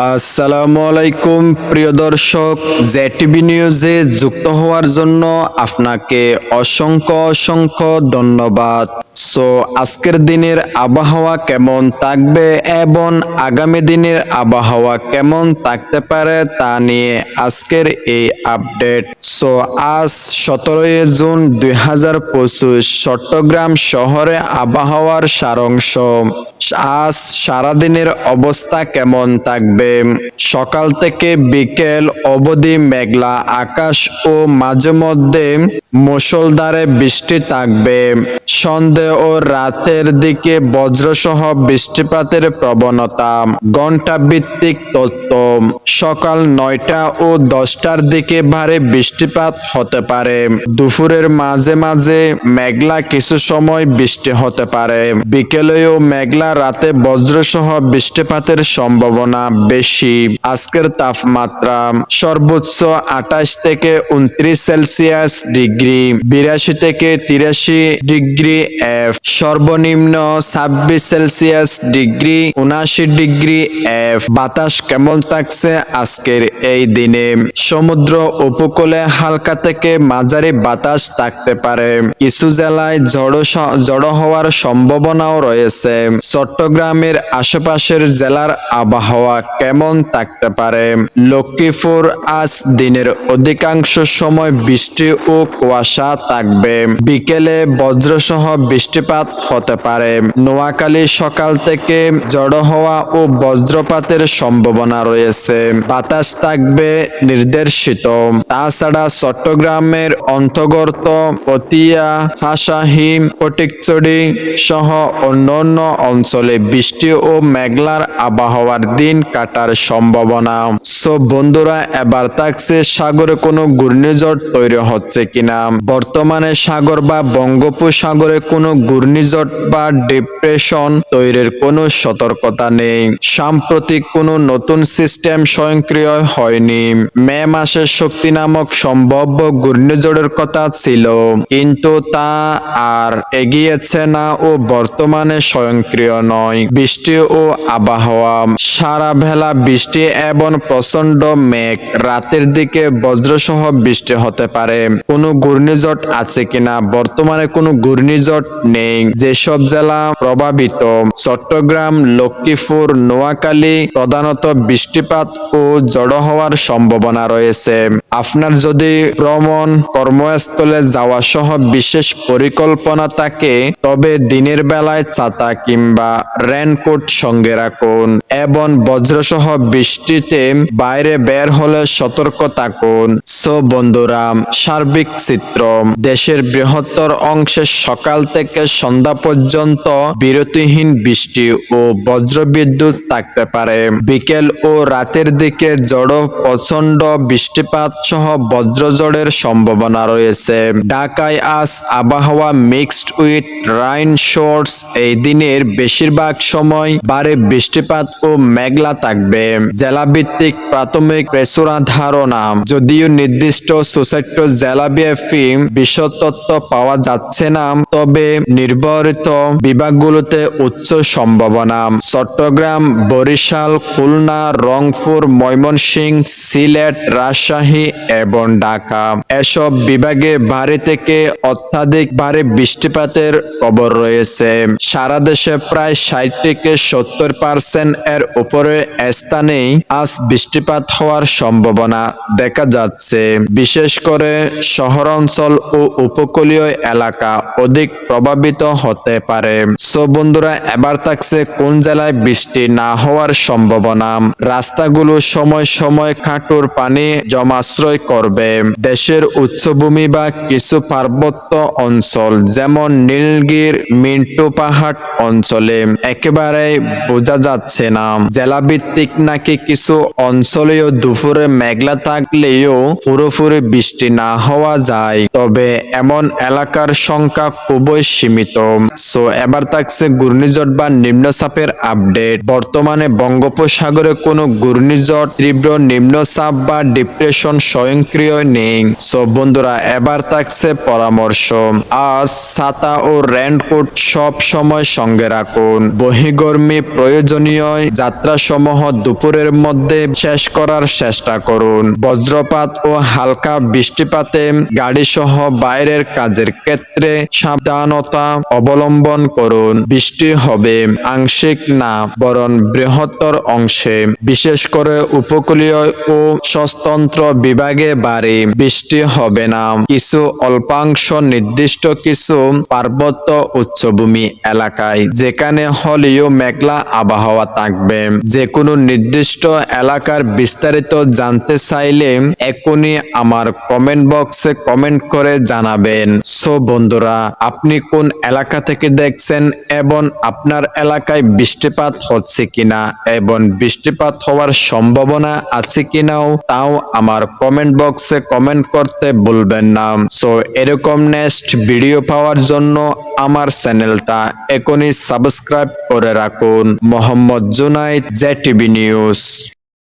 আসসালামু আলাইকুম প্রিয় দর্শক, জেটিভি নিউজে যুক্ত হওয়ার জন্য আপনাকে অসংখ্য অসংখ্য ধন্যবাদ। আজকের দিনের আবহাওয়া কেমন থাকবে এবং আগামী দিনের আবহাওয়া কেমন থাকতে পারে তা নিয়ে আজকের এই আপডেট। আজ 17 জুন 2025 চট্টগ্রাম শহরে আবহাওয়ার সারাংশ। আজ সারাদিনের অবস্থা কেমন থাকবে? সকাল থেকে বিকেল অবধি মেঘলা আকাশ ও মাঝে মধ্যে মুষলধারে বৃষ্টি থাকবে। সন্ধ্যা ও রাতের দিকে বজ্রসহ বৃষ্টিপাতের প্রবণতা। ঘন্টা ভিত্তিক তথ্য, সকাল 9টা ও 10টার দিকে ভারী বৃষ্টিপাত হতে পারে। দুপুরের মাঝে মাঝে মেঘলা, কিছু সময় বৃষ্টি হতে পারে। বিকেলেও মেঘলা, রাতে বজ্রসহ বৃষ্টিপাতের সম্ভাবনা বেশি। আজকের তাপমাত্রা সর্বোচ্চ 28 থেকে 29 সেলসিয়াস ডিগ্রি, 82 থেকে 83 ডিগ্রি এফ, সর্বনিম্ন 26 সেলসিয়াস ডিগ্রি, 79 ডিগ্রি এফ। বাতাস কেমন থাকছে আজকের এই দিনে? সমুদ্র উপকূলে হালকা থেকে মাঝারি বাতাস থাকতে পারে। কিছু জেলায় ঝড়ো হওয়ার সম্ভাবনাও রয়েছে। চট্টগ্রামের আশেপাশের জেলার আবহাওয়া কেমন থাকতে পারে? লক্ষ্মীপুর আজ দিনের অধিকাংশ সময় বৃষ্টি ও কুয়াশা থাকবে। বিকেলে বজ্রসহ বৃষ্টিপাত হতে পারে। নোয়াখালী সকাল থেকে ঝড়ো হওয়া ও বজ্রপাতের সম্ভাবনা রয়েছে। বাতাস থাকবে নির্দেশিত। তাছাড়া চট্টগ্রামের অন্তর্গত পতিয়া, হাসাহিম, ফটিকছড়ি সহ অন্যান্য অঞ্চলে বৃষ্টি ও মেঘলার আবহাওয়ার দিন কাটার সম্ভাবনা। বন্ধুরা, এবার থাকছে সাগরে কোনো ঘূর্ণিঝড় তৈরি হচ্ছে কিনা। বর্তমানে সাগর বা বঙ্গোপসাগরে কোনো ঘূর্ণিঝড় বা ডিপ্রেশন তৈরির কোনো সতর্কতা নেই। সাম্প্রতিক কোনো নতুন সিস্টেম স্বয়ংক্রিয় হয়নি। মে মাসে শক্তি নামক সম্ভাব্য ঘূর্ণিঝড়ের কথা ছিল, কিন্তু তা আর এগিয়েছে না ও বর্তমানে স্বয়ংক্রিয় নয়। বৃষ্টি ও আবহাওয়া, সারা বেলা বৃষ্টি এবং প্রচন্ড মেঘ, রাতের দিকে বজ্রসহ বৃষ্টি হতে পারে। কোনো ঘূর্ণিঝড় আছে কিনা? বর্তমানে কোনো ঘূর্ণিঝড় নেই। যেসব জেলা প্রভাবিত: চট্টগ্রাম, লক্ষ্মীপুর, নোয়াখালী, প্রধানত বৃষ্টিপাত ও ঝড়ো হওয়ার সম্ভাবনা রয়েছে। আপনার যদি ভ্রমণ, কর্মস্থলে যাওয়া সহ বিশেষ পরিকল্পনা থাকে, তবে দিনের বেলায় ছাতা কিংবা রেনকোট সঙ্গে রাখুন এবং বজ্রসহ বৃষ্টিতে বাইরে বের হলে সতর্ক থাকুন। বন্ধুরা, সার্বিক চিত্র: দেশের বৃহত্তর অংশে সকাল থেকে সন্ধ্যা পর্যন্ত বিরতিহীন বৃষ্টি ও বজ্রবিদ্যুৎ থাকতে পারে। বিকেল ও রাতের দিকে ঝড়ো প্রচন্ড বৃষ্টিপাত সহ বজ্রঝড়ের সম্ভাবনা রয়েছে। ঢাকায় আজ আবহাওয়া মিক্সড উইথ রাইন শোর্স। এই দিনের বেশিরভাগ সময় ভারী বৃষ্টিপাত ও মেঘলা থাকবে। জেলাভিত্তিক প্রাথমিক প্রেসুরা ধারণা, যদিও নির্দিষ্ট সুসেট্ট জেলাব্যাপী বিশদ তথ্য পাওয়া যাচ্ছে না, তবে নির্ভরিত বিভাগগুলোতে উচ্চ সম্ভাবনা। চট্টগ্রাম, বরিশাল, খুলনা, রংপুর, ময়মনসিংহ, সিলেট, রাজশাহী এবং ঢাকা এসব বিভাগে ভারী থেকে অত্যাধিক ভারী বৃষ্টিপাতের খবর রয়েছে। সারা দেশে প্রায় 60 থেকে 70% এর উপরে স্থানেই আজ বৃষ্টিপাত হওয়ার সম্ভাবনা দেখা যাচ্ছে। বিশেষ করে শহরাঞ্চল ও উপকূলীয় এলাকা অধিক প্রভাবিত হতে পারে। বন্ধুরা, এবার থাকছে কোন জেলায় বৃষ্টি না হওয়ার সম্ভাবনা। রাস্তাগুলো সময় সময় হাঁটুর পানি জমাশ্রয় করবে। দেশের উচ্চভূমি বা কিছু পার্বত্য অঞ্চল যেমন নীলগির, মিন্টু পাহাড় অঞ্চলে একেবারেই বোঝা যাচ্ছে না। জেলাভিত্তিক নাকি কিছু অঞ্চলেও দুপুরে মেঘলা থাকলেও পুরোপুরি বৃষ্টি না হওয়া যায়, তবে এমন এলাকার সংখ্যা খুবই সীমিত। সো এবার থাকছে ঘূর্ণিঝড় বা নিম্নচাপের আপডেট। বর্তমানে বঙ্গোপসাগরে কোনো ঘূর্ণিঝড়, তীব্র নিম্নচাপ বা ডিপ্রেশন স্বয়ংক্রিয় নেই। সো বন্ধুরা, এবার থাকছে পরামর্শ। আজ ছাতা ও রেইনকোট সব সময় সঙ্গে রাখুন। বহির্গমী প্রয়োজনীয় যাত্রাসমূহ দুপুরের মধ্যে শেষ করার চেষ্টা করুন। বজ্রপাত ও হালকা বৃষ্টিপাতে গাড়িসহ বাইরের কাজের ক্ষেত্রে সাবধানতা অবলম্বন করুন। বৃষ্টি হবে আংশিক না, বরং বৃহত্তর অংশে, বিশেষ করে উপকূলীয় ও স্বতন্ত্র বিভাগে ভারী বৃষ্টি হবে না। কিছু অল্পাংশ নির্দিষ্ট কিছু পার্বত্য উচ্চভূমি এলাকায়, যেখানে হলেও মেঘলা আবহাওয়া থাকবে। যে কোনো নির্দিষ্ট এলাকার বিস্তারিত জানতে চাইলে এখনই আমার কমেন্ট বক্সে কমেন্ট করে জানাবেন। সো বন্ধুরা, আপনি কোন এলাকা থেকে দেখছেন এবং আপনার এলাকায় বৃষ্টিপাত হচ্ছে কিনা এবং বৃষ্টিপাত হওয়ার সম্ভাবনা আছে কিনাও তাও আমার কমেন্ট বক্সে কমেন্ট করতে ভুলবেন না। সো এরকম নেক্সট ভিডিও পাওয়ার জন্য আমার চ্যানেলটা এখনই সাবস্ক্রাইব করে রাখুন। Mohammad Junaid, JTV news.